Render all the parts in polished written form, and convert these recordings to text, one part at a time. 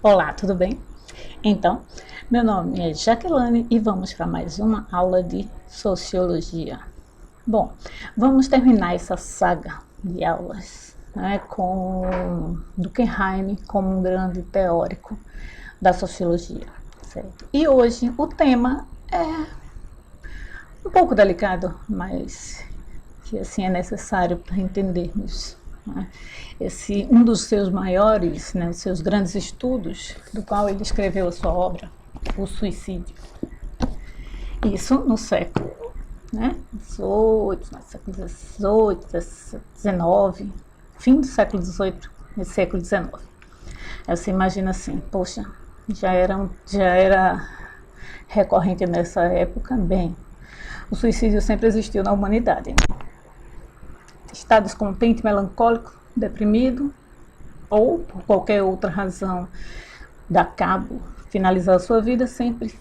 Olá, tudo bem? Então, meu nome é Jaqueline e vamos para mais uma aula de Sociologia. Bom, vamos terminar essa saga de aulas, né, com Durkheim como um grande teórico da Sociologia, certo? E hoje o tema é um pouco delicado, mas que assim é necessário para entendermos, né, um dos seus maiores, né, seus grandes estudos, do qual ele escreveu a sua obra, O Suicídio. Isso no século, né, século XVIII, XIX, fim do século XVIII, e século XIX. Aí você imagina assim, poxa, já era recorrente nessa época. Bem, o suicídio sempre existiu na humanidade, né? Estado descontente, melancólico, deprimido, ou por qualquer outra razão dar cabo, finalizar a sua vida, sempre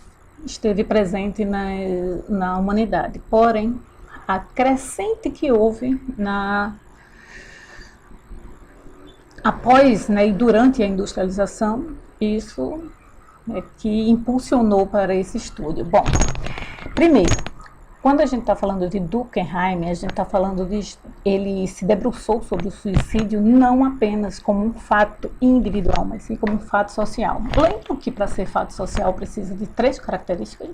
esteve presente na humanidade. Porém, a crescente que houve após, né, e durante a industrialização, isso é que impulsionou para esse estudo. Bom, primeiro, quando a gente está falando de Durkheim, a gente está falando ele se debruçou sobre o suicídio não apenas como um fato individual, mas sim como um fato social. Lembro que para ser fato social precisa de 3 características: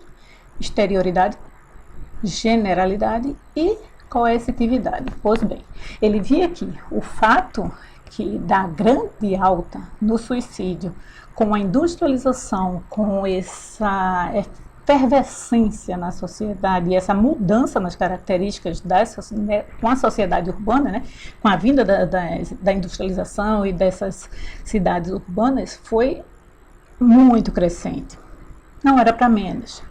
exterioridade, generalidade e coercitividade. Pois bem, ele via que o fato que dá grande alta no suicídio, com a industrialização, com essa efervescência na sociedade e essa mudança nas características com a sociedade urbana, né, com a vinda da industrialização e dessas cidades urbanas, foi muito crescente. Não era para menos.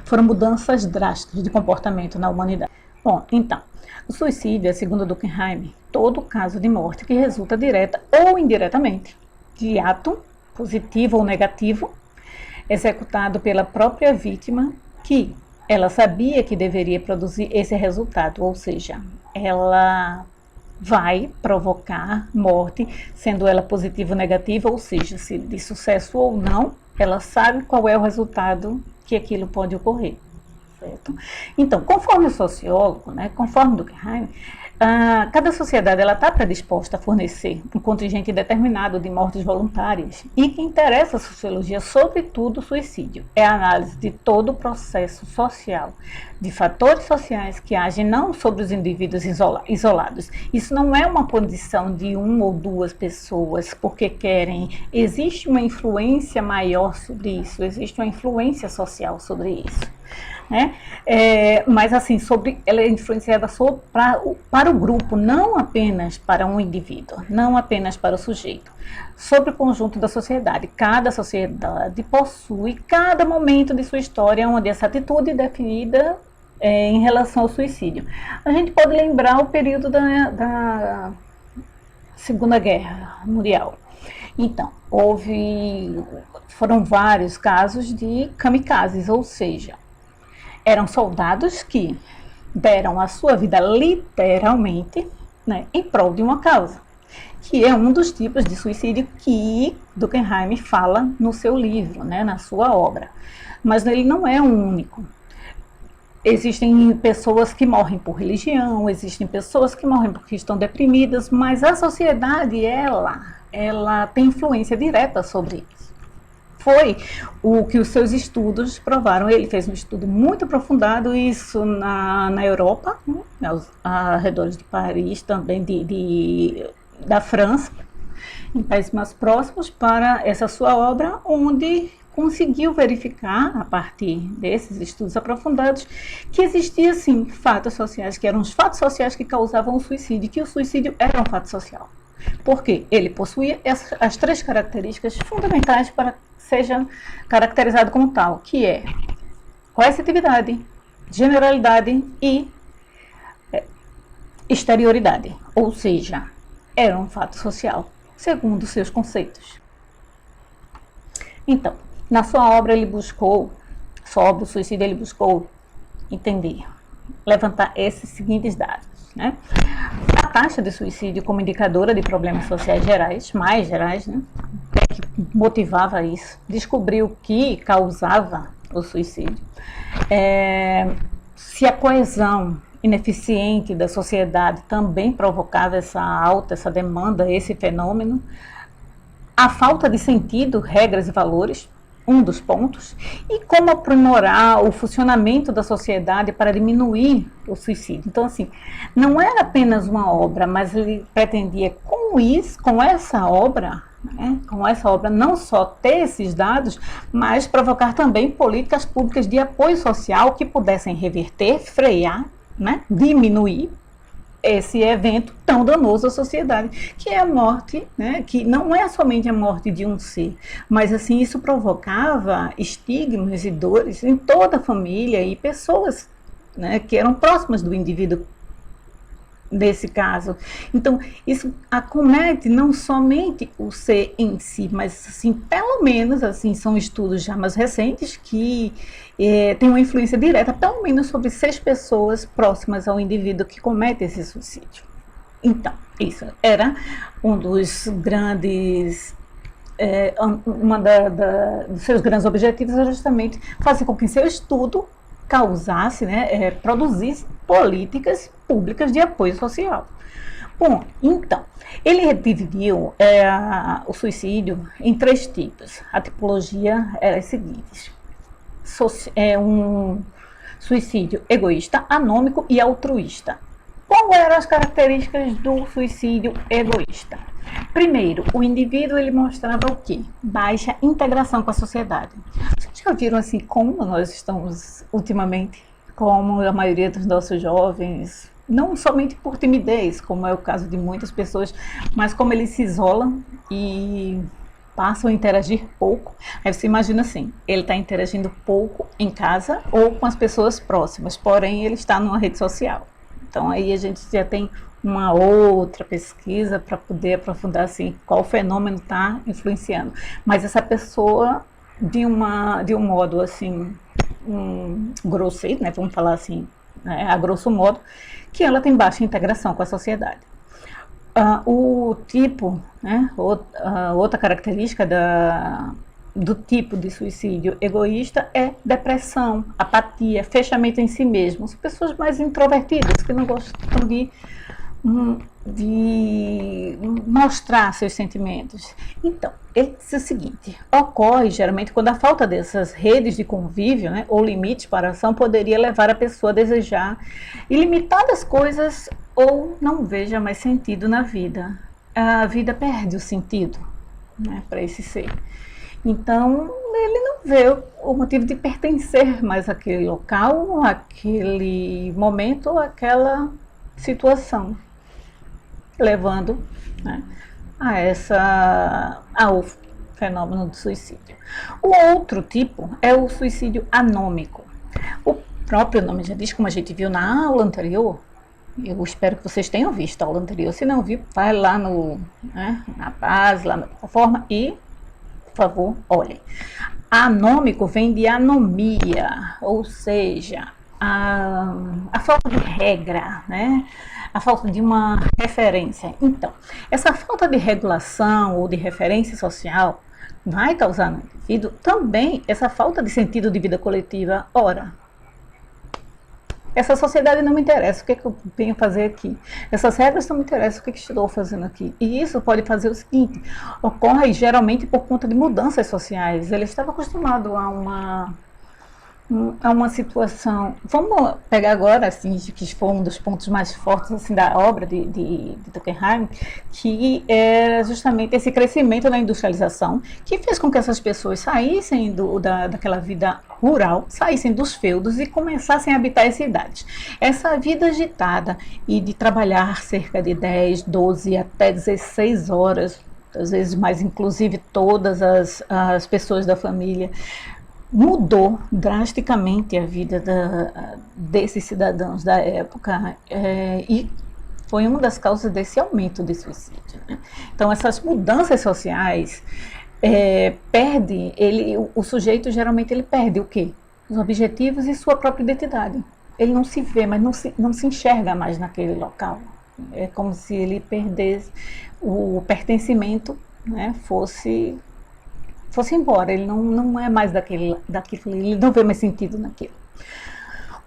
Foram mudanças drásticas de comportamento na humanidade. Bom, então, o suicídio é, segundo Durkheim, todo caso de morte que resulta direta ou indiretamente de ato positivo ou negativo executado pela própria vítima, que ela sabia que deveria produzir esse resultado, ou seja, ela vai provocar morte, sendo ela positiva ou negativa, ou seja, se de sucesso ou não, ela sabe qual é o resultado que aquilo pode ocorrer, certo? Então, conforme o sociólogo, né, conforme Durkheim, cada sociedade está predisposta a fornecer um contingente determinado de mortes voluntárias, e que interessa a sociologia, sobretudo o suicídio, é a análise de todo o processo social, de fatores sociais que agem não sobre os indivíduos isolados. Isso não é uma condição de 1 ou 2 pessoas porque querem, existe uma influência maior sobre isso, existe uma influência social sobre isso, né? Mas assim, ela é influenciada para o grupo, não apenas para um indivíduo, não apenas para o sujeito, sobre o conjunto da sociedade. Cada sociedade possui cada momento de sua história onde essa atitude é definida em relação ao suicídio. A gente pode lembrar o período da Segunda Guerra Mundial. Então, foram vários casos de kamikazes, ou seja, eram soldados que deram a sua vida literalmente, né, em prol de uma causa, que é um dos tipos de suicídio que Durkheim fala no seu livro, né, na sua obra. Mas ele não é o único. Existem pessoas que morrem por religião, existem pessoas que morrem porque estão deprimidas, mas a sociedade, ela tem influência direta sobre isso. Foi o que os seus estudos provaram. Ele fez um estudo muito aprofundado, isso na Europa, né, aos arredores de Paris, também da França, em países mais próximos, para essa sua obra, onde conseguiu verificar, a partir desses estudos aprofundados, que existiam, sim, fatos sociais, que eram os fatos sociais que causavam o suicídio, que o suicídio era um fato social. Porque ele possuía as 3 características fundamentais para seja caracterizado como tal, que é coercitividade, generalidade e exterioridade, ou seja, era um fato social, segundo seus conceitos. Então, na sua obra sobre o suicídio, ele buscou entender, levantar esses seguintes dados, né? A taxa de suicídio como indicadora de problemas sociais gerais, mais gerais, né, motivava isso, descobriu o que causava o suicídio, se a coesão ineficiente da sociedade também provocava essa demanda, esse fenômeno, a falta de sentido, regras e valores, um dos pontos, e como aprimorar o funcionamento da sociedade para diminuir o suicídio. Então, assim, não era apenas uma obra, mas ele pretendia com essa obra, não só ter esses dados, mas provocar também políticas públicas de apoio social que pudessem reverter, frear, diminuir esse evento tão danoso à sociedade, que é a morte, que não é somente a morte de um ser, mas assim, isso provocava estigmas e dores em toda a família e pessoas que eram próximas do indivíduo desse caso. Então, isso acomete não somente o ser em si, mas assim, pelo menos, assim, são estudos já mais recentes que têm uma influência direta, pelo menos sobre 6 pessoas próximas ao indivíduo que comete esse suicídio. Então, isso era um dos grandes dos seus grandes objetivos era justamente fazer com que seu estudo causasse, produzisse políticas públicas de apoio social. Bom, então, ele dividiu o suicídio em 3 tipos. A tipologia era a seguinte: um suicídio egoísta, anômico e altruísta. Quais eram as características do suicídio egoísta? Primeiro, o indivíduo ele mostrava o quê? Baixa integração com a sociedade. Vocês já viram assim como nós estamos ultimamente, como a maioria dos nossos jovens, não somente por timidez, como é o caso de muitas pessoas, mas como eles se isolam e passam a interagir pouco. Aí você imagina assim, ele está interagindo pouco em casa ou com as pessoas próximas, porém ele está numa rede social. Então aí a gente já tem uma outra pesquisa para poder aprofundar assim, qual fenômeno está influenciando. Mas essa pessoa, de um modo assim, grosseiro, vamos falar assim, a grosso modo, que ela tem baixa integração com a sociedade. O tipo, outra característica do tipo de suicídio egoísta é depressão, apatia, fechamento em si mesmo. São pessoas mais introvertidas, que não gostam de mostrar seus sentimentos. Então, ele disse o seguinte: ocorre geralmente quando a falta dessas redes de convívio, ou limites para a ação, poderia levar a pessoa a desejar ilimitadas coisas ou não veja mais sentido na vida. A vida perde o sentido para esse ser. Então, ele não vê o motivo de pertencer mais àquele local, àquele momento, àquela situação, levando ao fenômeno do suicídio. O outro tipo é o suicídio anômico. O próprio nome já diz, como a gente viu na aula anterior. Eu espero que vocês tenham visto a aula anterior. Se não viu, vai lá na base, lá na plataforma e, por favor, olhem. Anômico vem de anomia, ou seja, a falta de regra, a falta de uma referência. Então, essa falta de regulação ou de referência social vai causar no indivíduo também essa falta de sentido de vida coletiva. Ora, essa sociedade não me interessa, o que eu venho fazer aqui? Essas regras não me interessam, o que estou fazendo aqui? E isso pode fazer o seguinte: ocorre geralmente por conta de mudanças sociais. Ele estava acostumado a uma situação. Vamos pegar agora, assim, que foi um dos pontos mais fortes assim, da obra de Durkheim, que era justamente esse crescimento da industrialização, que fez com que essas pessoas saíssem daquela vida rural, saíssem dos feudos e começassem a habitar as cidades. Essa vida agitada e de trabalhar cerca de 10, 12 até 16 horas, às vezes mais, inclusive todas as pessoas da família, mudou drasticamente a vida desses cidadãos da época e foi uma das causas desse aumento de suicídio. Então, essas mudanças sociais o sujeito geralmente ele perde o quê? Os objetivos e sua própria identidade. Ele não se vê, mas não se enxerga mais naquele local. É como se ele perdesse o pertencimento, fosse fosse embora, ele não é mais daquilo, ele não vê mais sentido naquilo.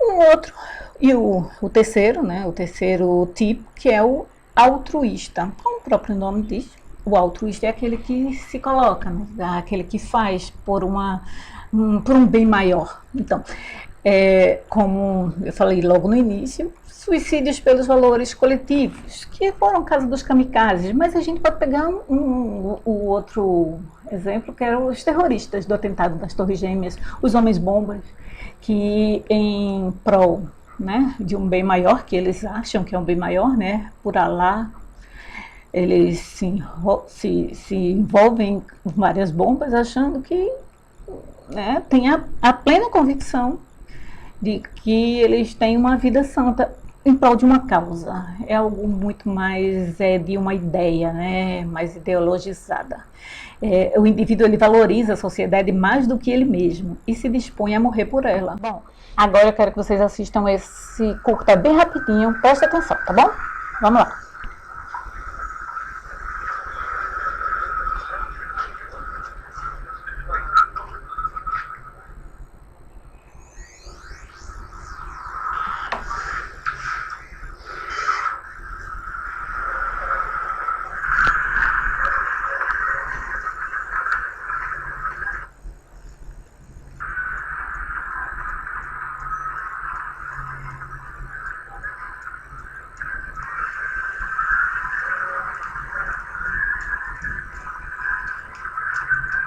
Um outro, e o terceiro, né, o terceiro tipo, que é o altruísta. Como o próprio nome diz, o altruísta é aquele que se coloca, né, aquele que faz por um bem maior. Então, como eu falei logo no início, suicídios pelos valores coletivos, que foram o caso dos kamikazes, mas a gente pode pegar o outro exemplo, que eram os terroristas do atentado das Torres Gêmeas, os homens-bombas, que em prol, né, de um bem maior, que eles acham que é um bem maior, né, por Alá, eles se envolvem com várias bombas, achando que, né, tem a plena convicção de que eles têm uma vida santa em prol de uma causa. É algo muito mais de uma ideia, né, mais ideologizada. O indivíduo, ele valoriza a sociedade mais do que ele mesmo e se dispõe a morrer por ela. Bom, agora eu quero que vocês assistam esse curta bem rapidinho, preste atenção, tá bom? Vamos lá.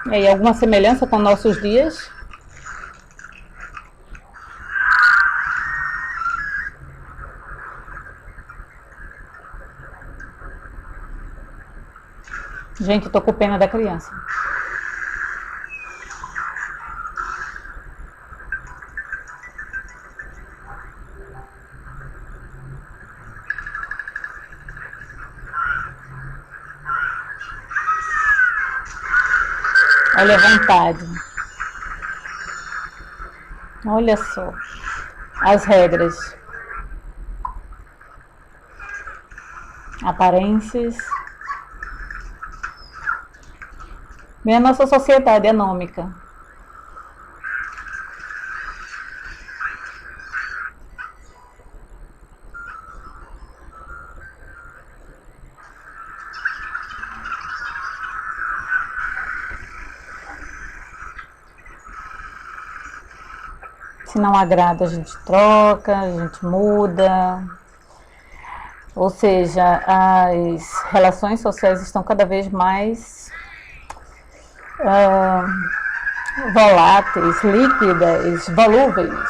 E aí, alguma semelhança com nossos dias? Gente, eu tô com pena da criança. Olha a vontade. Olha só as regras. Aparências. Bem a nossa sociedade anômica. Se não agrada, a gente troca, a gente muda. Ou seja, as relações sociais estão cada vez mais voláteis, líquidas, volúveis.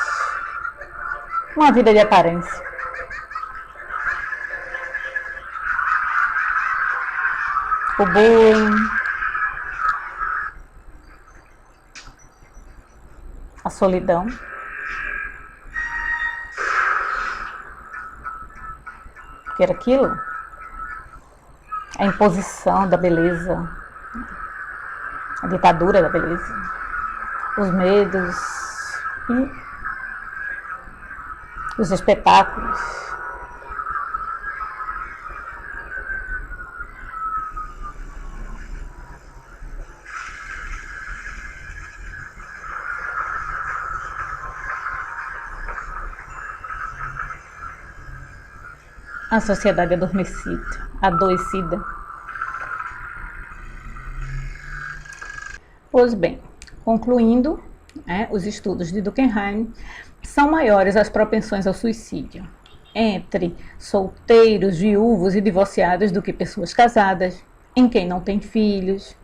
Uma vida de aparência. O bullying, a solidão. Que era aquilo? A imposição da beleza, a ditadura da beleza, os medos e os espetáculos. A sociedade adormecida, adoecida. Pois bem, concluindo, os estudos de Durkheim são maiores as propensões ao suicídio entre solteiros, viúvos e divorciados do que pessoas casadas, em quem não tem filhos,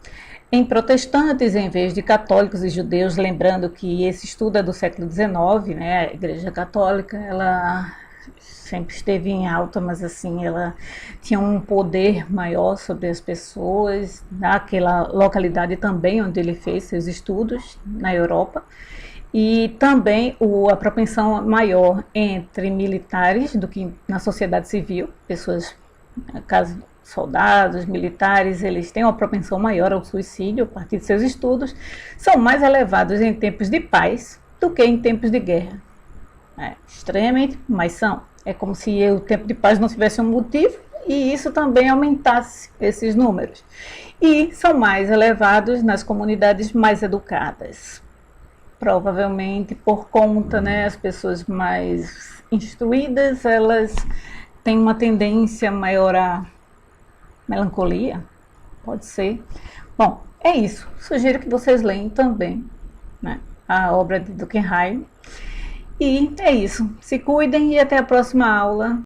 em protestantes em vez de católicos e judeus, lembrando que esse estudo é do século XIX, né? A Igreja Católica, ela sempre esteve em alta, mas assim, ela tinha um poder maior sobre as pessoas, naquela localidade também onde ele fez seus estudos, na Europa, e também a propensão maior entre militares do que na sociedade civil, pessoas, caso soldados, militares, eles têm uma propensão maior ao suicídio a partir de seus estudos, são mais elevados em tempos de paz do que em tempos de guerra. Estranhamente, mas são. É como se o tempo de paz não tivesse um motivo e isso também aumentasse esses números. E são mais elevados nas comunidades mais educadas. Provavelmente por conta, né, as pessoas mais instruídas, elas têm uma tendência maior à melancolia, pode ser. Bom, é isso. Sugiro que vocês leiam também, né, a obra de Durkheim. E é isso. Se cuidem e até a próxima aula.